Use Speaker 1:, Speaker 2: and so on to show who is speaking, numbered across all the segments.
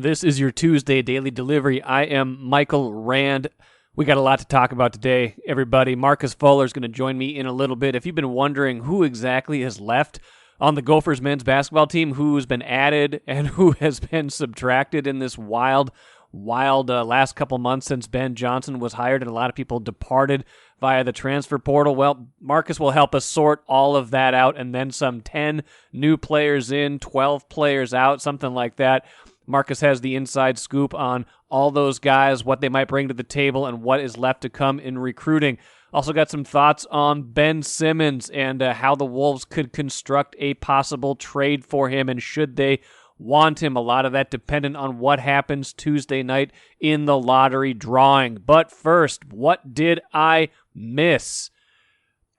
Speaker 1: This is your Tuesday Daily Delivery. I am Michael Rand. We got a lot to talk about today, everybody. Marcus Fuller is going to join me in a little bit. If you've been wondering who exactly has left on the Gophers men's basketball team, who's been added and who has been subtracted in this wild last couple months since Ben Johnson was hired and a lot of people departed via the transfer portal, well, Marcus will help us sort all of that out, and then some 10 new players in, 12 players out, something like that. Marcus has the inside scoop on all those guys, what they might bring to the table, and what is left to come in recruiting. Also got some thoughts on Ben Simmons and how the Wolves could construct a possible trade for him, and should they want him. A lot of that dependent on what happens Tuesday night in the lottery drawing. But first, what did I miss?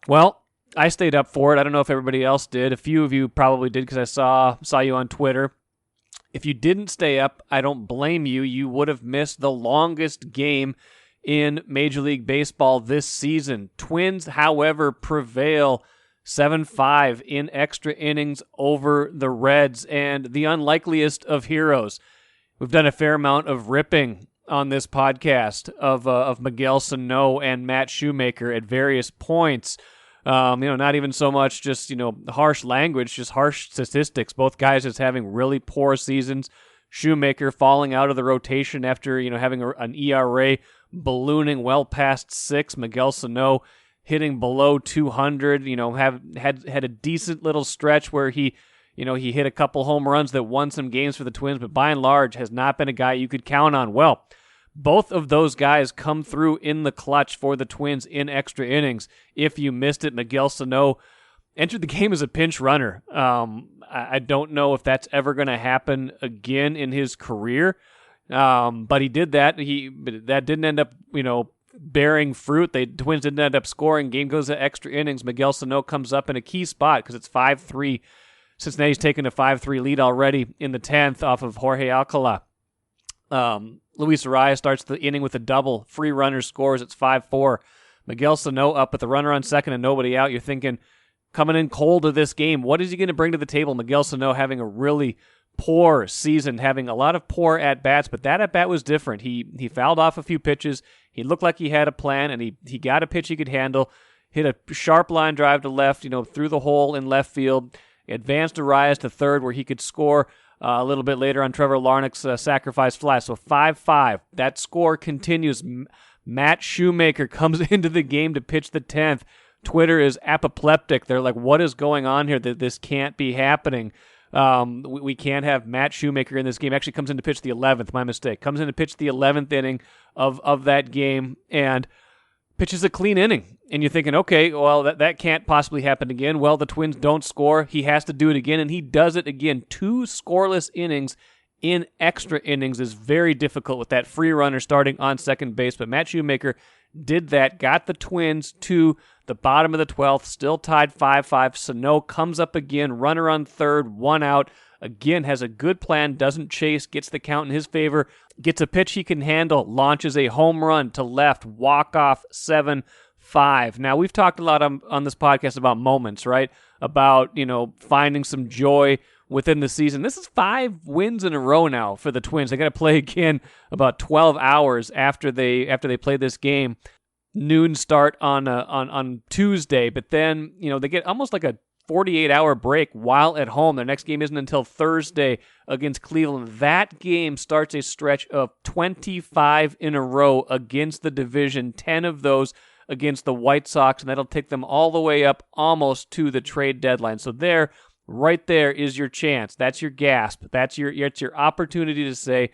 Speaker 1: Well, I stayed up for it. I don't know if everybody else did. A few of you probably did because I saw you on Twitter. If you didn't stay up, I don't blame you. You would have missed the longest game in Major League Baseball this season. Twins, however, prevail 7-5 in extra innings over the Reds, and the unlikeliest of heroes. We've done a fair amount of ripping on this podcast of Miguel Sano and Matt Shoemaker at various points. Not even so much just, harsh language, just harsh statistics. Both guys just having really poor seasons. Shoemaker falling out of the rotation after, having an ERA ballooning well past 6. Miguel Sano hitting below 200, had a decent little stretch where he hit a couple home runs that won some games for the Twins, but by and large has not been a guy you could count on. Well, both of those guys come through in the clutch for the Twins in extra innings. If you missed it, Miguel Sano entered the game as a pinch runner. I don't know if that's ever going to happen again in his career, but he did that. That didn't end up, bearing fruit. The Twins didn't end up scoring. Game goes to extra innings. Miguel Sano comes up in a key spot because it's 5-3. Cincinnati's taken a 5-3 lead already in the 10th off of Jorge Alcala. Luis Arias starts the inning with a double. Free runner scores. It's 5-4. Miguel Sano up with the runner on second and nobody out. You're thinking, coming in cold to this game, what is he going to bring to the table? Miguel Sano having a really poor season, having a lot of poor at-bats, but that at-bat was different. He fouled off a few pitches. He looked like he had a plan, and he got a pitch he could handle, hit a sharp line drive to left, through the hole in left field, advanced Arias to third where he could score a little bit later on Trevor Larnach's sacrifice fly. So 5-5. That score continues. Matt Shoemaker comes into the game to pitch the 10th. Twitter is apoplectic. They're like, what is going on here? This can't be happening. We can't have Matt Shoemaker in this game. Actually comes in to pitch the 11th. My mistake. Comes in to pitch the 11th inning of that game and pitches a clean inning. And you're thinking, okay, well, that can't possibly happen again. Well, the Twins don't score. He has to do it again, and he does it again. 2 scoreless innings in extra innings is very difficult with that free runner starting on second base. But Matt Shoemaker did that, got the Twins to the bottom of the 12th, still tied 5-5. Sano comes up again, runner on third, 1 out. Again, has a good plan, doesn't chase, gets the count in his favor, gets a pitch he can handle, launches a home run to left, walk-off 7-5. Now, we've talked a lot on this podcast about moments, right? About, finding some joy within the season. This is 5 wins in a row now for the Twins. They got to play again about 12 hours after they play this game. Noon start on Tuesday, but then, they get almost like a 48-hour break while at home. Their next game isn't until Thursday against Cleveland. That game starts a stretch of 25 in a row against the division, 10 of those against the White Sox, and that'll take them all the way up almost to the trade deadline. So right there is your chance. That's your gasp. That's your opportunity to say,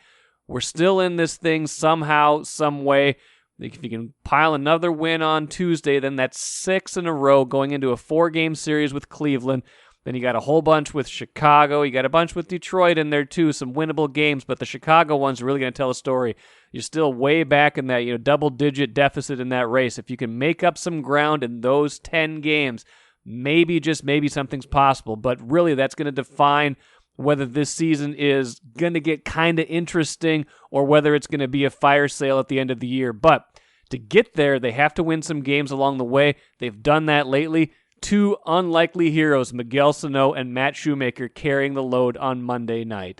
Speaker 1: we're still in this thing somehow, some way. If you can pile another win on Tuesday, then that's 6 in a row going into a 4-game series with Cleveland. Then you got a whole bunch with Chicago. You got a bunch with Detroit in there too, some winnable games, but the Chicago one's really going to tell a story. You're still way back in that double-digit deficit in that race. If you can make up some ground in those 10 games, maybe, just maybe, something's possible. But really, that's going to define whether this season is going to get kind of interesting or whether it's going to be a fire sale at the end of the year. But to get there, they have to win some games along the way. They've done that lately. 2 unlikely heroes, Miguel Sano and Matt Shoemaker, carrying the load on Monday night.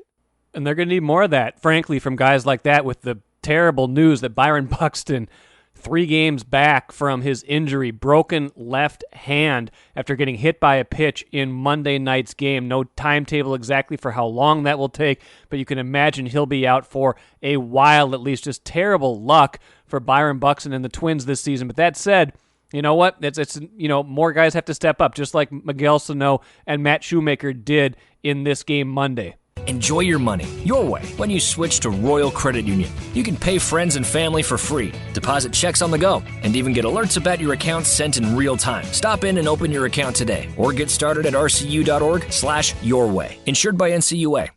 Speaker 1: And they're going to need more of that, frankly, from guys like that, with the terrible news that Byron Buxton, 3 games back from his injury, broken left hand after getting hit by a pitch in Monday night's game. No timetable exactly for how long that will take, but you can imagine he'll be out for a while at least. Just terrible luck for Byron Buxton and the Twins this season. But that said, you know what? It's more guys have to step up, just like Miguel Sano and Matt Shoemaker did in this game Monday.
Speaker 2: Enjoy your money your way when you switch to Royal Credit Union. You can pay friends and family for free, deposit checks on the go, and even get alerts about your account sent in real time. Stop in and open your account today or get started at rcu.org/yourway. Insured by NCUA.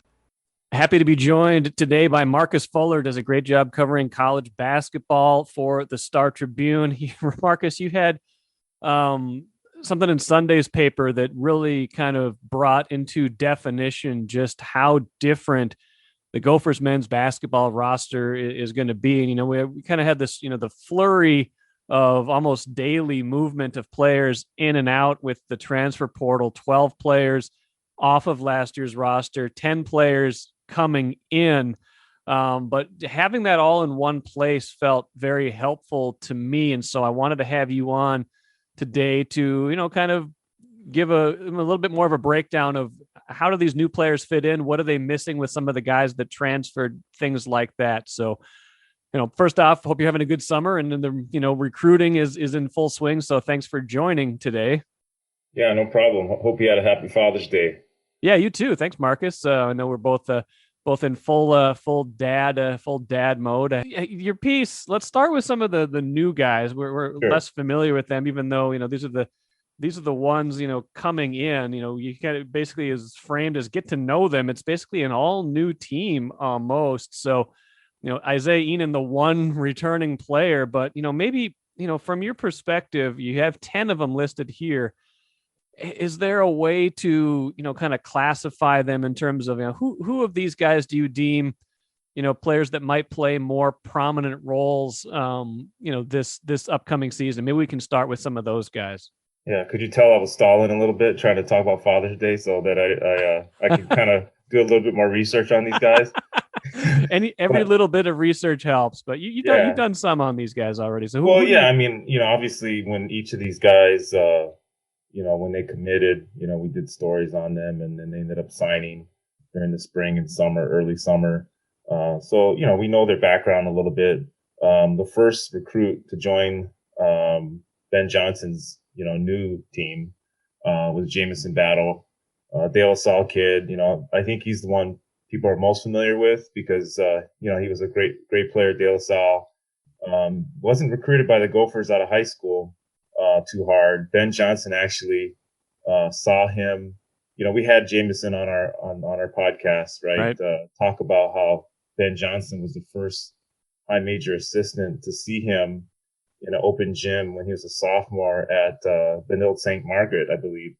Speaker 1: Happy to be joined today by Marcus Fuller. Does a great job covering college basketball for the Star Tribune. Marcus, you had something in Sunday's paper that really kind of brought into definition just how different the Gophers men's basketball roster is going to be. And, we kind of had this, the flurry of almost daily movement of players in and out with the transfer portal, 12 players off of last year's roster, 10 players coming in. But having that all in one place felt very helpful to me. And so I wanted to have you on today to, kind of give a little bit more of a breakdown of how do these new players fit in? What are they missing with some of the guys that transferred, things like that? So, first off, hope you're having a good summer, and then the, recruiting is in full swing. So thanks for joining today.
Speaker 3: Yeah, no problem. Hope you had a happy Father's Day.
Speaker 1: Yeah, you too. Thanks, Marcus. I know we're both in full dad mode. Your piece. Let's start with some of the new guys. We're sure. Less familiar with them, even though these are the ones coming in. You kind of basically is framed as get to know them. It's basically an all new team almost. So Isaiah Enan, the one returning player, but maybe from your perspective, you have 10 of them listed here. Is there a way to, kind of classify them in terms of, who of these guys do you deem, players that might play more prominent roles, this upcoming season? Maybe we can start with some of those guys.
Speaker 3: Yeah. Could you tell I was stalling a little bit trying to talk about Father's Day so that I can kind of do a little bit more research on these guys?
Speaker 1: Every little bit of research helps, but you've done some on these guys already. So
Speaker 3: I mean, obviously when each of these guys, when they committed, we did stories on them, and then they ended up signing during the spring and summer, early summer. So, we know their background a little bit. The first recruit to join Ben Johnson's, new team was Jamison Battle, De La Salle kid. I think he's the one people are most familiar with because, he was a great player, De La Salle. Wasn't recruited by the Gophers out of high school too hard. Ben Johnson actually saw him. We had Jamison on our podcast, right? Talk about how Ben Johnson was the first high major assistant to see him in an open gym when he was a sophomore at Benilde St. Margaret, I believe.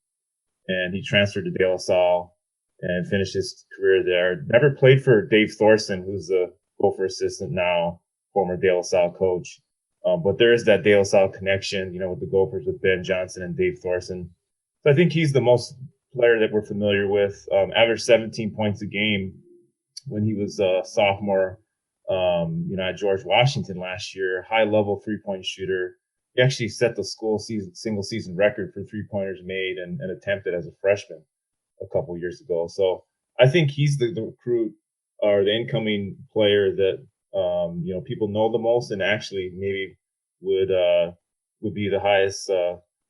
Speaker 3: And he transferred to De La Salle and finished his career there. Never played for Dave Thorson, who's a Gopher assistant now, former De La Salle coach. But there is that De La Salle connection, with the Gophers, with Ben Johnson and Dave Thorson. So I think he's the most player that we're familiar with. Averaged 17 points a game when he was a sophomore, at George Washington last year. High level 3-point shooter. He actually set the school single season record for 3-pointers made and attempted as a freshman a couple years ago. So I think he's the recruit or the incoming player that people know the most, and actually maybe would be the highest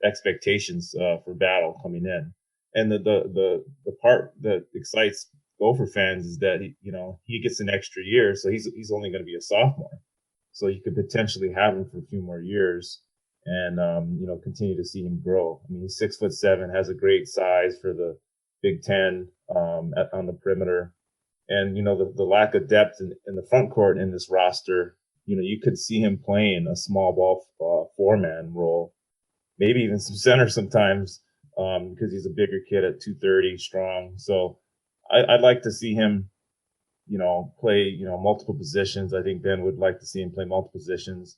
Speaker 3: expectations for Battle coming in. And the part that excites Gopher fans is that he gets an extra year, so he's only going to be a sophomore, so you could potentially have him for a few more years and continue to see him grow. I mean, he's 6'7", has a great size for the Big Ten on the perimeter. And, the lack of depth in the front court in this roster, you could see him playing a small ball four-man role, maybe even some center sometimes, because he's a bigger kid at 230 strong. So I'd like to see him, play, multiple positions. I think Ben would like to see him play multiple positions.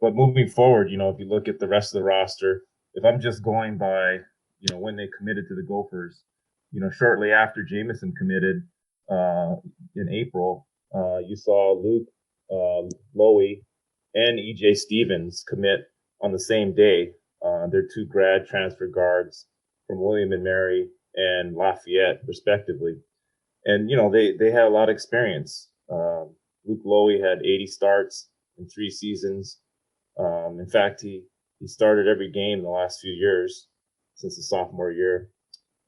Speaker 3: But moving forward, if you look at the rest of the roster, if I'm just going by, when they committed to the Gophers, shortly after Jamison committed, in April, you saw Luke Lowy and EJ Stevens commit on the same day. They're two grad transfer guards from William and Mary and Lafayette, respectively. And, they had a lot of experience. Luke Lowy had 80 starts in 3 seasons. In fact, he started every game in the last few years since his sophomore year.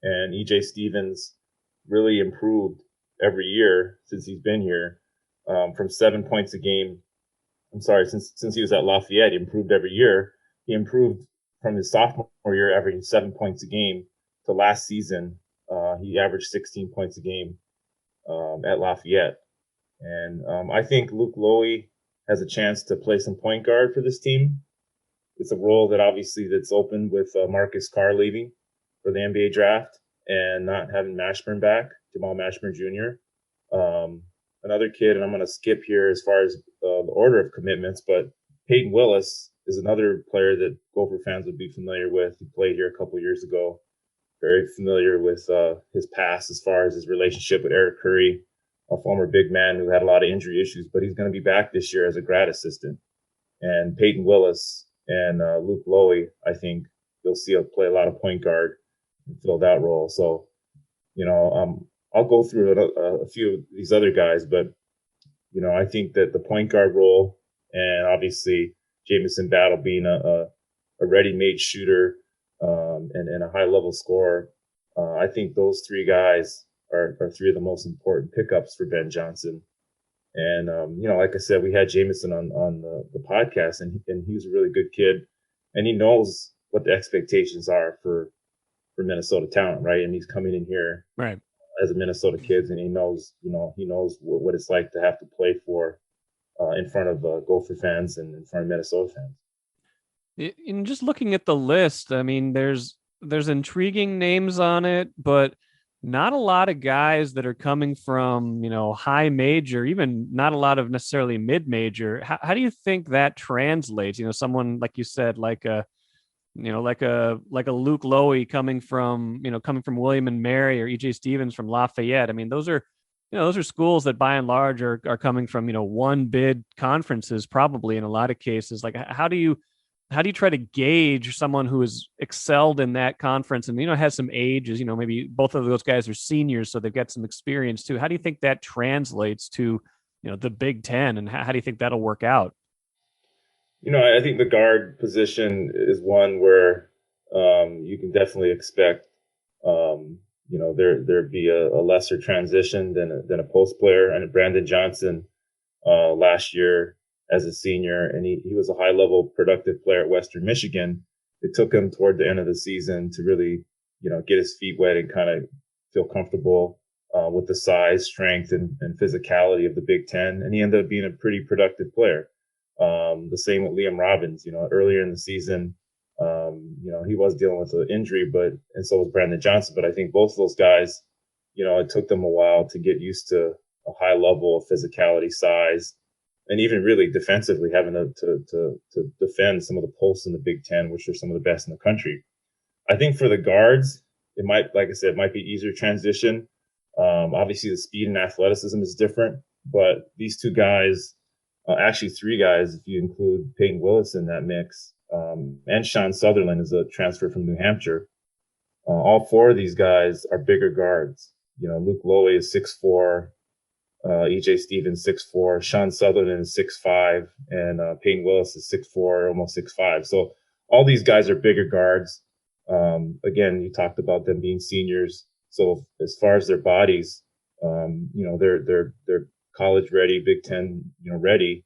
Speaker 3: And EJ Stevens really improved every year since he's been here, from 7 points a game. I'm sorry, since he was at Lafayette, he improved every year. He improved from his sophomore year, averaging 7 points a game, to last season. He averaged 16 points a game at Lafayette. And I think Luke Lowy has a chance to play some point guard for this team. It's a role that obviously that's open with Marcus Carr leaving for the NBA draft and not having Mashburn back, Jamal Mashburn Jr. Another kid, and I'm going to skip here as far as the order of commitments, but Peyton Willis is another player that Gopher fans would be familiar with. He played here a couple years ago. Very familiar with his past as far as his relationship with Eric Curry, a former big man who had a lot of injury issues, but he's going to be back this year as a grad assistant. And Peyton Willis and Luke Lowy, I think you'll see play a lot of point guard and fill that role. So, I'll go through a few of these other guys, but, I think that the point guard role, and obviously Jamison Battle being a ready-made shooter and a high-level scorer, I think those 3 guys are 3 of the most important pickups for Ben Johnson. And, like I said, we had Jamison on the podcast, and he was a really good kid, and he knows what the expectations are for Minnesota talent, right? And he's coming in here
Speaker 1: right
Speaker 3: as a Minnesota kid, and he knows what it's like to have to play for in front of Gopher fans and in front of Minnesota fans.
Speaker 1: In just looking at the list, I mean, there's intriguing names on it, but not a lot of guys that are coming from, high major, even not a lot of necessarily mid major. How do you think that translates? Someone like you said, like a Luke Lowy coming from William and Mary, or EJ Stevens from Lafayette. I mean, those are schools that by and large are coming from, one bid conferences, probably in a lot of cases. Like, how do you try to gauge someone who has excelled in that conference and, has some ages, maybe both of those guys are seniors, so they've got some experience too. How do you think that translates to, the Big Ten, and how do you think that'll work out?
Speaker 3: I think the guard position is one where you can definitely expect, there'd be a lesser transition than a post player. And Brandon Johnson last year as a senior, and he was a high-level productive player at Western Michigan. It took him toward the end of the season to really, get his feet wet and kind of feel comfortable with the size, strength, and physicality of the Big Ten. And he ended up being a pretty productive player. The same with Liam Robbins. Earlier in the season, he was dealing with an injury, and so was Brandon Johnson. But I think both of those guys, it took them a while to get used to a high level of physicality, size, and even really defensively having to defend some of the posts in the Big Ten, which are some of the best in the country. I think for the guards, it might, like I said, be easier transition. Obviously, the speed and athleticism is different, but these 2 guys, actually 3 guys, if you include Peyton Willis in that mix, and Sean Sutherland is a transfer from New Hampshire. All 4 of these guys are bigger guards. Luke Lowy is 6'4", EJ Stevens 6'4", Sean Sutherland is 6'5", and Peyton Willis is 6'4", almost 6'5". So all these guys are bigger guards. Again, you talked about them being seniors. So as far as their bodies, they're college ready, Big Ten, ready.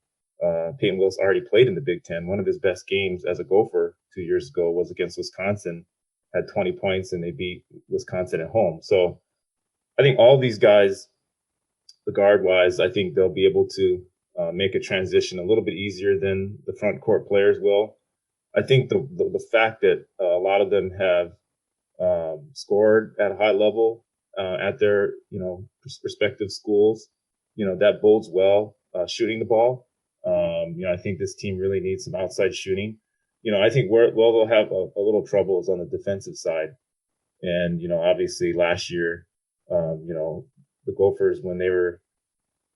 Speaker 3: Peyton Willis already played in the Big Ten. One of his best games as a Gopher 2 years ago was against Wisconsin, had 20 points, and they beat Wisconsin at home. So I think all these guys, the guard wise, I think they'll be able to make a transition a little bit easier than the front court players will. I think the fact that a lot of them have scored at a high level at their respective schools, that bodes well shooting the ball. I think this team really needs some outside shooting. I think they'll have a little trouble is on the defensive side. And, obviously last year, the Gophers, when they were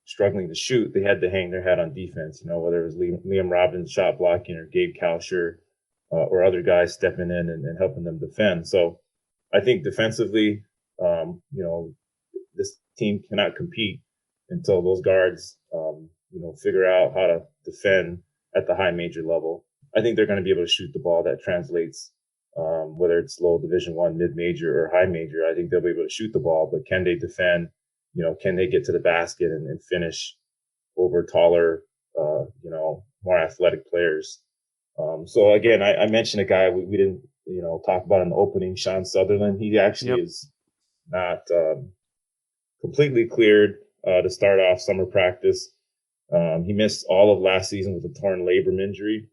Speaker 3: struggling to shoot, they had to hang their hat on defense, whether it was Liam Robbins shot blocking or Gabe Kalsher or other guys stepping in and helping them defend. So I think defensively, this team cannot compete until those guards, figure out how to defend at the high major level. I think they're going to be able to shoot the ball that translates, whether it's low Division I, mid major, or high major. I think they'll be able to shoot the ball, but can they defend? Can they get to the basket and finish over taller, more athletic players? So again, I mentioned a guy we didn't, talk about in the opening, Sean Sutherland. He actually is not completely cleared to start off summer practice. He missed all of last season with a torn labrum injury.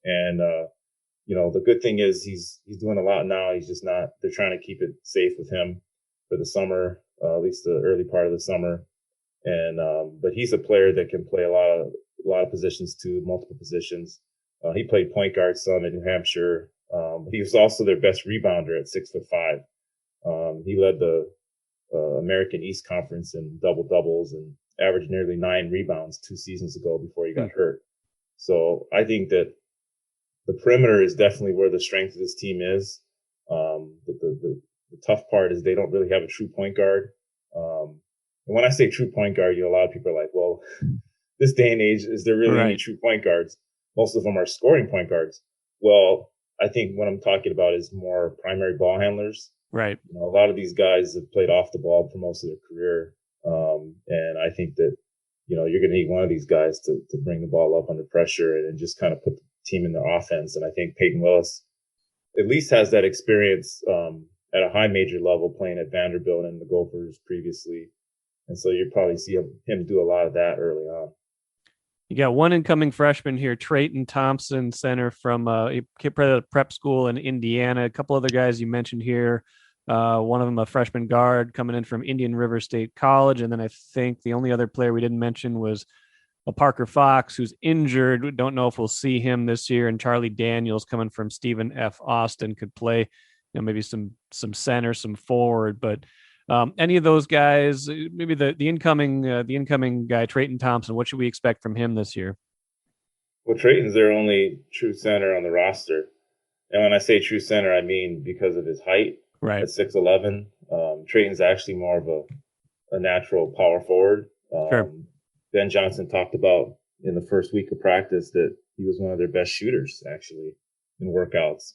Speaker 3: And, the good thing is he's doing a lot now. He's just not, they're trying to keep it safe with him for the summer, at least the early part of the summer. And, but he's a player that can play a lot of positions too, multiple positions. He played point guard some in New Hampshire. He was also their best rebounder at 6'5". He led the American East Conference in double doubles and averaged nearly 9 rebounds 2 seasons ago before he got hurt. So I think that the perimeter is definitely where the strength of this team is. The tough part is they don't really have a true point guard. And when I say true point guard, a lot of people are like, well, this day and age, is there really any true point guards? Most of them are scoring point guards. Well, I think what I'm talking about is more primary ball handlers.
Speaker 1: Right.
Speaker 3: A lot of these guys have played off the ball for most of their career. And I think that, you're going to need one of these guys to bring the ball up under pressure and just kind of put the team in their offense. And I think Peyton Willis at least has that experience at a high major level playing at Vanderbilt and the Gophers previously. And so you'll probably see him do a lot of that early on.
Speaker 1: You got one incoming freshman here, Trayton Thompson, center from prep school in Indiana. A couple other guys you mentioned here. One of them a freshman guard coming in from Indian River State College. And then I think the only other player we didn't mention was a Parker Fox, who's injured. We don't know if we'll see him this year. And Charlie Daniels coming from Stephen F. Austin could play, maybe some center, some forward. But any of those guys, maybe the incoming guy, Trayton Thompson, what should we expect from him this year?
Speaker 3: Well, Trayton's their only true center on the roster. And when I say true center, I mean because of his height.
Speaker 1: Right.
Speaker 3: At 6'11". Trayton's actually more of a natural power forward.
Speaker 1: Sure.
Speaker 3: Ben Johnson talked about in the first week of practice that he was one of their best shooters, actually, in workouts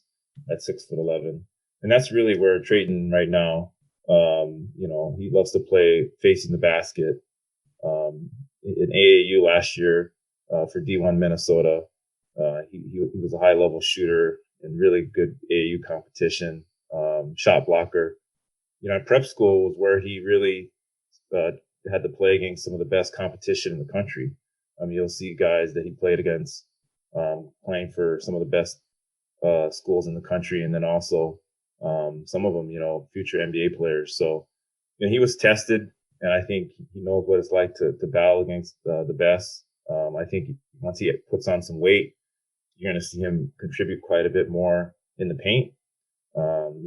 Speaker 3: at 6'11". And that's really where Trayton right now, he loves to play facing the basket. In AAU last year for D1 Minnesota, he was a high-level shooter and really good AAU competition, shot blocker. At prep school was where he really had to play against some of the best competition in the country. You'll see guys that he played against playing for some of the best schools in the country, and then also some of them, future NBA players. So he was tested, and I think he knows what it's like to battle against the best. I think once he puts on some weight, you're going to see him contribute quite a bit more in the paint.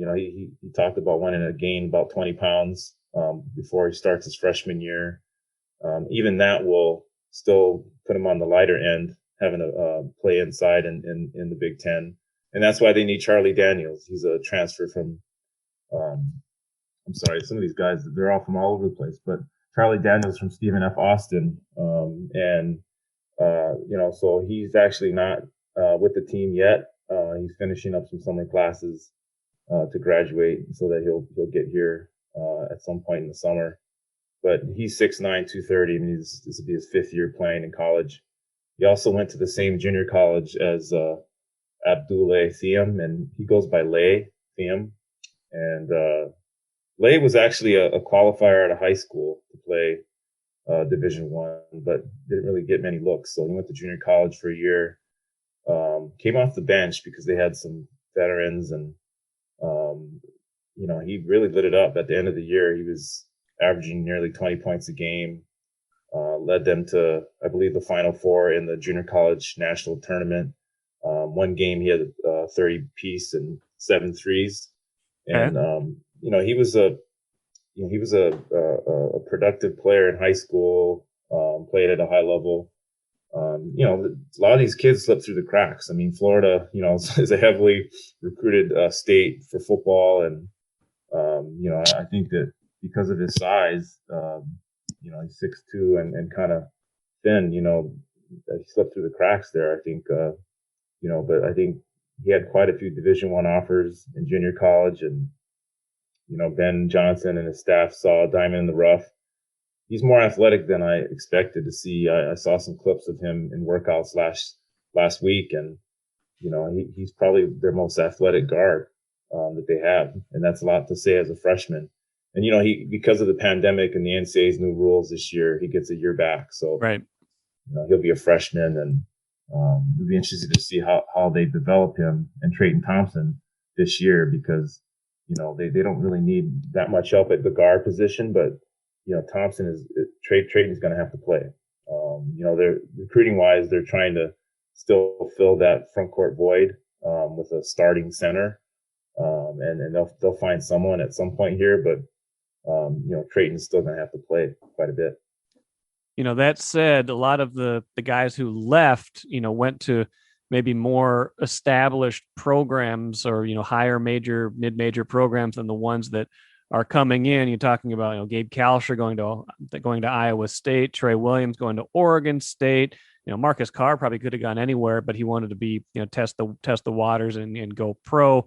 Speaker 3: He talked about wanting to gain about 20 pounds before he starts his freshman year. Even that will still put him on the lighter end, having to play inside in the Big Ten. And that's why they need Charlie Daniels. He's a transfer from, some of these guys, they're all from all over the place, but Charlie Daniels from Stephen F. Austin. So he's actually not with the team yet. He's finishing up some summer classes to graduate so that he'll get here at some point in the summer. But he's 6'9", 230. This will be his 5th year playing in college. He also went to the same junior college as Abdullah Thiam, and he goes by Lay Thiam. And Lay was actually a qualifier out of high school to play Division I, but didn't really get many looks. So he went to junior college for a year, came off the bench because they had some veterans, and he really lit it up at the end of the year. He was averaging nearly 20 points a game, led them to, I believe, the Final Four in the junior college national tournament. One game he had 30 piece and 7 threes. And, he was he was a productive player in high school, played at a high level. A lot of these kids slip through the cracks. I mean, Florida, is a heavily recruited state for football. And, I think that because of his size, he's 6'2" and kind of thin, he slipped through the cracks there, I think, but I think he had quite a few Division I offers in junior college. And, Ben Johnson and his staff saw a diamond in the rough. He's more athletic than I expected to see. I saw some clips of him in workouts last week, and he's probably their most athletic guard that they have, and that's a lot to say as a freshman. And he, because of the pandemic and the NCAA's new rules this year, he gets a year back, so
Speaker 1: right.
Speaker 3: He'll be a freshman, and it'll be interesting to see how they develop him and Trayton Thompson this year, because they don't really need that much help at the guard position, but Trayton's going to have to play. They're recruiting wise, they're trying to still fill that front court void with a starting center, and they'll find someone at some point here, but Trayton's still going to have to play quite a bit.
Speaker 1: That said, a lot of the guys who left, went to maybe more established programs or, higher major, mid-major programs than the ones that are coming in. You're talking about, Gabe Kalsher going to Iowa State, Trey Williams going to Oregon State. Marcus Carr probably could have gone anywhere, but he wanted to be, test the waters and go pro.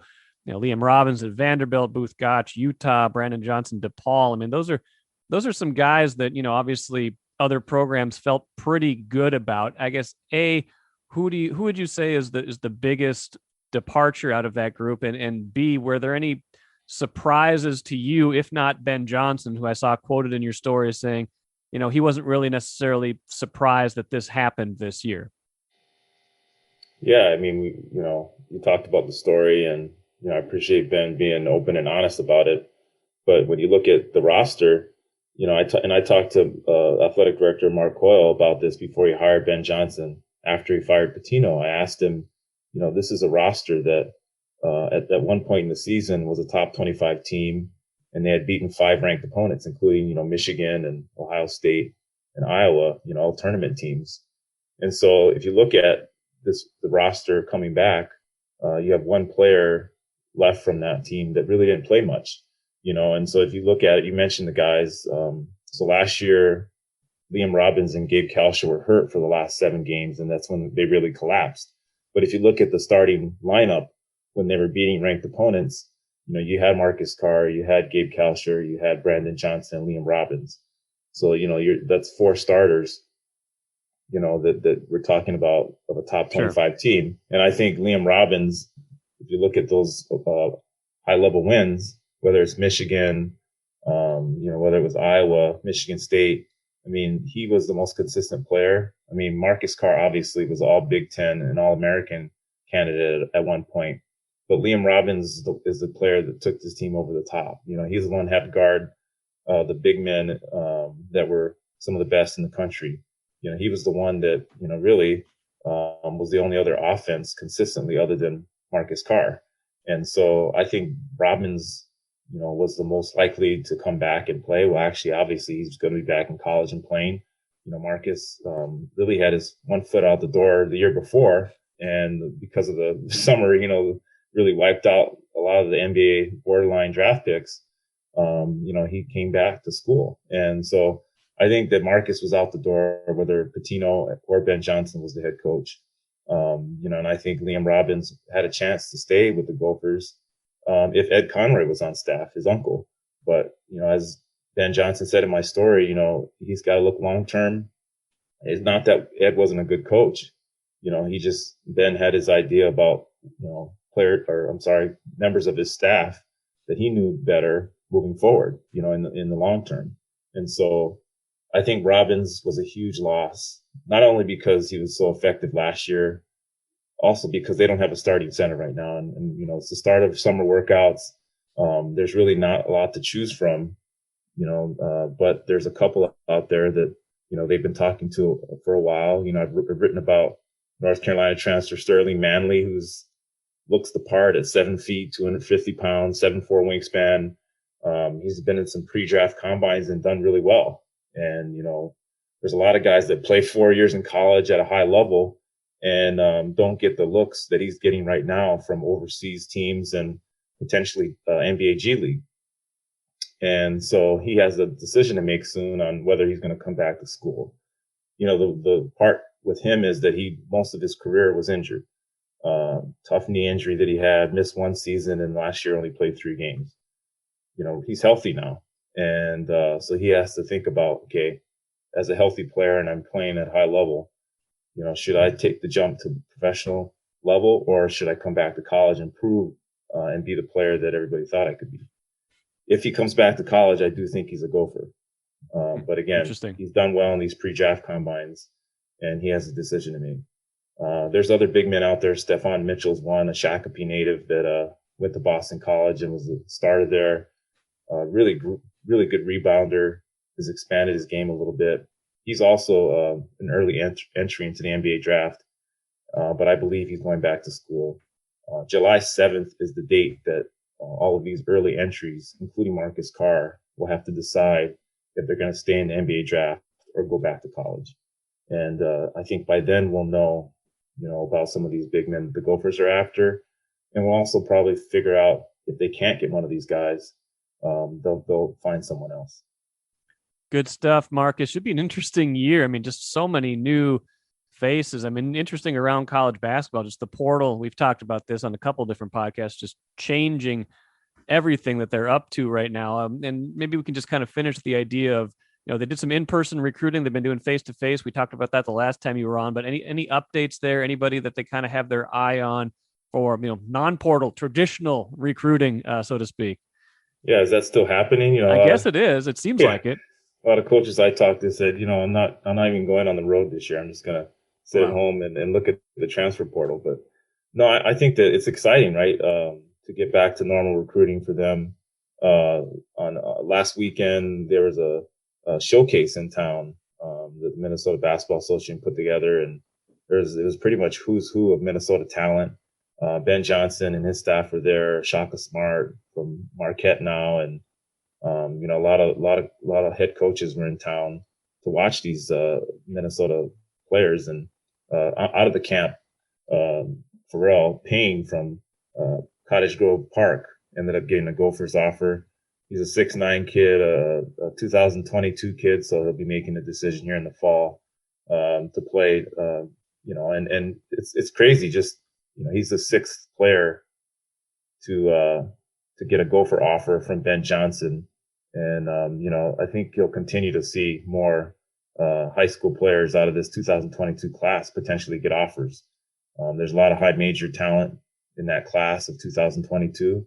Speaker 1: Liam Robbins at Vanderbilt, Booth Gotch, Utah, Brandon Johnson, DePaul. I mean, those are some guys that, obviously other programs felt pretty good about. I guess, who would you say is the biggest departure out of that group? And B, were there any surprises to you, if not Ben Johnson, who I saw quoted in your story as saying, he wasn't really necessarily surprised that this happened this year?
Speaker 3: Yeah, I mean, you talked about the story, and I appreciate Ben being open and honest about it. But when you look at the roster, I talked to athletic director Mark Coyle about this before he hired Ben Johnson. After he fired Pitino, I asked him, this is a roster that at one point in the season was a top 25 team, and they had beaten 5 ranked opponents, including, Michigan and Ohio State and Iowa, all tournament teams. And so if you look at the roster coming back, you have one player left from that team that really didn't play much, and so if you look at it, you mentioned the guys. So last year, Liam Robbins and Gabe Kalsher were hurt for the last 7 games, and that's when they really collapsed. But if you look at the starting lineup when they were beating ranked opponents, you had Marcus Carr, you had Gabe Kalsher, you had Brandon Johnson, Liam Robbins. So, that's 4 starters, that we're talking about of a top 25 team. And I think Liam Robbins, if you look at those high level wins, whether it's Michigan, whether it was Iowa, Michigan State, I mean, he was the most consistent player. I mean, Marcus Carr obviously was all Big Ten and All American candidate at one point, but Liam Robbins is the player that took this team over the top. He's the one who had to guard the big men that were some of the best in the country. He was the one that really was the only other offense consistently other than Marcus Carr, and so I think Robbins, was the most likely to come back and play. Well, actually, obviously, he's going to be back in college and playing. Marcus really had his one foot out the door the year before, and because of the summer, really wiped out a lot of the NBA borderline draft picks. He came back to school, and so I think that Marcus was out the door, whether Pitino or Ben Johnson was the head coach. And I think Liam Robbins had a chance to stay with the Gophers if Ed Conroy was on staff, his uncle. But, as Ben Johnson said in my story, he's got to look long term. It's not that Ed wasn't a good coach. Ben had his idea about, members of his staff that he knew better moving forward, in the long term. And so I think Robbins was a huge loss, not only because he was so effective last year, also because they don't have a starting center right now. And it's the start of summer workouts. There's really not a lot to choose from, but there's a couple out there that, they've been talking to for a while. I've written about North Carolina transfer Sterling Manley, who's looks the part at 7 feet, 250 pounds, 7'4" wingspan. He's been in some pre-draft combines and done really well. And, there's a lot of guys that play 4 years in college at a high level and don't get the looks that he's getting right now from overseas teams and potentially NBA G League. And so he has a decision to make soon on whether he's going to come back to school. The part with him is that most of his career was injured. Tough knee injury that he had, missed one season, and last year only played 3 games. He's healthy now. And so he has to think about, okay, as a healthy player and I'm playing at high level, should I take the jump to professional level or should I come back to college and prove and be the player that everybody thought I could be? If he comes back to college, I do think he's a Gopher. But again, he's done well in these pre-draft combines, and he has a decision to make. There's other big men out there. Stephon Mitchell's one, a Shakopee native that went to Boston College and was the starter there. Really good rebounder, has expanded his game a little bit. He's also an early entry into the NBA draft, but I believe he's going back to school. July 7th is the date that all of these early entries, including Marcus Carr, will have to decide if they're going to stay in the NBA draft or go back to college. And I think by then we'll know, about some of these big men the Gophers are after. And we'll also probably figure out if they can't get one of these guys, they'll find someone else.
Speaker 1: Good stuff, Marcus. Should be an interesting year. I mean, just so many new faces. I mean, interesting around college basketball, just the portal. We've talked about this on a couple of different podcasts, just changing everything that they're up to right now. And maybe we can just kind of finish the idea of, they did some in-person recruiting. They've been doing face-to-face. We talked about that the last time you were on, but any updates there? Anybody that they kind of have their eye on for, non-portal, traditional recruiting, so to speak?
Speaker 3: Yeah, is that still happening?
Speaker 1: I guess it is. It seems like it.
Speaker 3: A lot of coaches I talked to said, I'm not even going on the road this year. I'm just going to sit at home and look at the transfer portal. But no, I think that it's exciting, right? To get back to normal recruiting for them. On last weekend, there was a showcase in town that the Minnesota Basketball Association put together, and it was pretty much who's who of Minnesota talent. Ben Johnson and his staff were there. Shaka Smart from Marquette now, and a lot of head coaches were in town to watch these Minnesota players. And out of the camp, Pharrell Payne from Cottage Grove Park ended up getting a Gophers offer. He's a 6'9" kid, a 2022 kid, so he'll be making a decision here in the fall to play. And it's crazy. Just he's the 6th player to get a Gopher offer from Ben Johnson. And, I think you'll continue to see more high school players out of this 2022 class potentially get offers. There's a lot of high major talent in that class of 2022.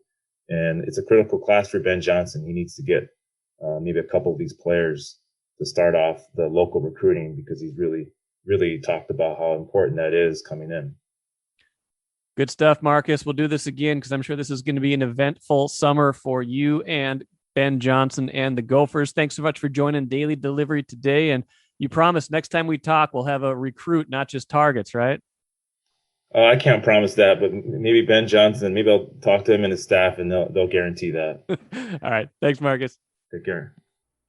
Speaker 3: And it's a critical class for Ben Johnson. He needs to get maybe a couple of these players to start off the local recruiting because he's really, really talked about how important that is coming in.
Speaker 1: Good stuff, Marcus. We'll do this again because I'm sure this is going to be an eventful summer for you and Ben Johnson and the Gophers. Thanks so much for joining Daily Delivery today. And you promise next time we talk, we'll have a recruit, not just targets, right?
Speaker 3: I can't promise that, but maybe Ben Johnson, maybe I'll talk to him and his staff and they'll guarantee that.
Speaker 1: All right. Thanks, Marcus.
Speaker 3: Take care.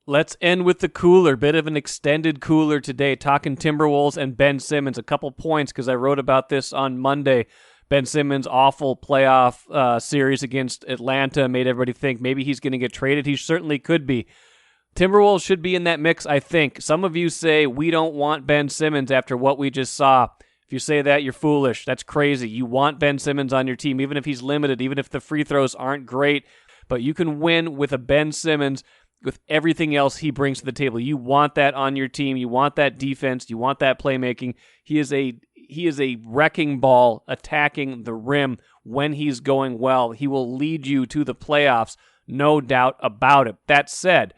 Speaker 1: Let's end with the cooler, bit of an extended cooler today, talking Timberwolves and Ben Simmons. A couple points because I wrote about this on Monday. Ben Simmons' awful playoff series against Atlanta made everybody think maybe he's going to get traded. He certainly could be. Timberwolves should be in that mix, I think. Some of you say we don't want Ben Simmons after what we just saw. If you say that, you're foolish. That's crazy. You want Ben Simmons on your team, even if he's limited, even if the free throws aren't great. But you can win with a Ben Simmons with everything else he brings to the table. You want that on your team. You want that defense. You want that playmaking. He is a wrecking ball attacking the rim when he's going well. He will lead you to the playoffs, no doubt about it. That said,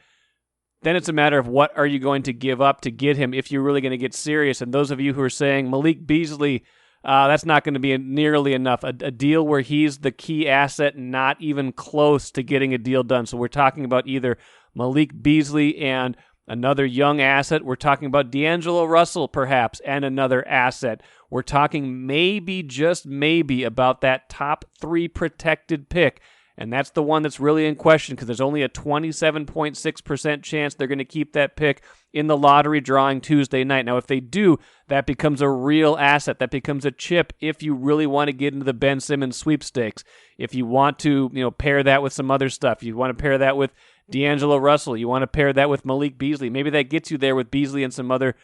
Speaker 1: then it's a matter of what are you going to give up to get him if you're really going to get serious. And those of you who are saying Malik Beasley, that's not going to be nearly enough. A deal where he's the key asset, not even close to getting a deal done. So we're talking about either Malik Beasley and another young asset. We're talking about D'Angelo Russell, perhaps, and another asset. We're talking maybe, just maybe, about that top 3 protected pick. And that's the one that's really in question because there's only a 27.6% chance they're going to keep that pick in the lottery drawing Tuesday night. Now, if they do, that becomes a real asset. That becomes a chip if you really want to get into the Ben Simmons sweepstakes. If you want to, pair that with some other stuff. You want to pair that with D'Angelo Russell. You want to pair that with Malik Beasley. Maybe that gets you there with Beasley and some other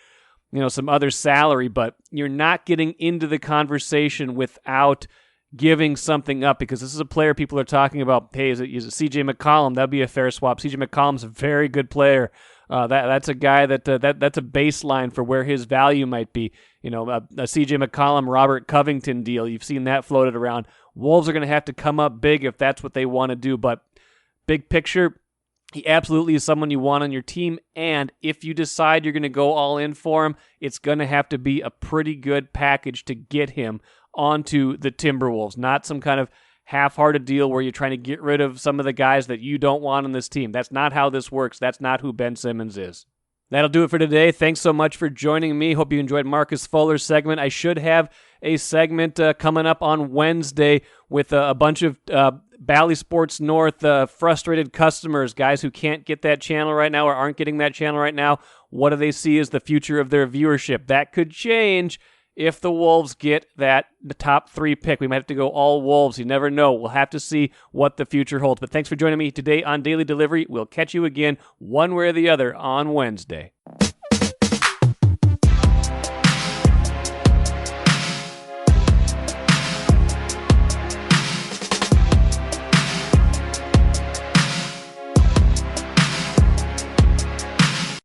Speaker 1: salary, but you're not getting into the conversation without giving something up because this is a player people are talking about. Hey, is it CJ McCollum? That'd be a fair swap. CJ McCollum's a very good player. That's a guy that's a baseline for where his value might be. A CJ McCollum, Robert Covington deal. You've seen that floated around. Wolves are going to have to come up big if that's what they want to do. But big picture, he absolutely is someone you want on your team. And if you decide you're going to go all in for him, it's going to have to be a pretty good package to get him onto the Timberwolves, not some kind of half-hearted deal where you're trying to get rid of some of the guys that you don't want on this team. That's not how this works. That's not who Ben Simmons is. That'll do it for today. Thanks so much for joining me. Hope you enjoyed Marcus Fuller's segment. I should have a segment coming up on Wednesday with a bunch of Bally Sports North frustrated customers, guys who can't get that channel right now or aren't getting that channel right now. What do they see as the future of their viewership? That could change if the Wolves get the top 3 pick. We might have to go all Wolves. You never know. We'll have to see what the future holds. But thanks for joining me today on Daily Delivery. We'll catch you again one way or the other on Wednesday.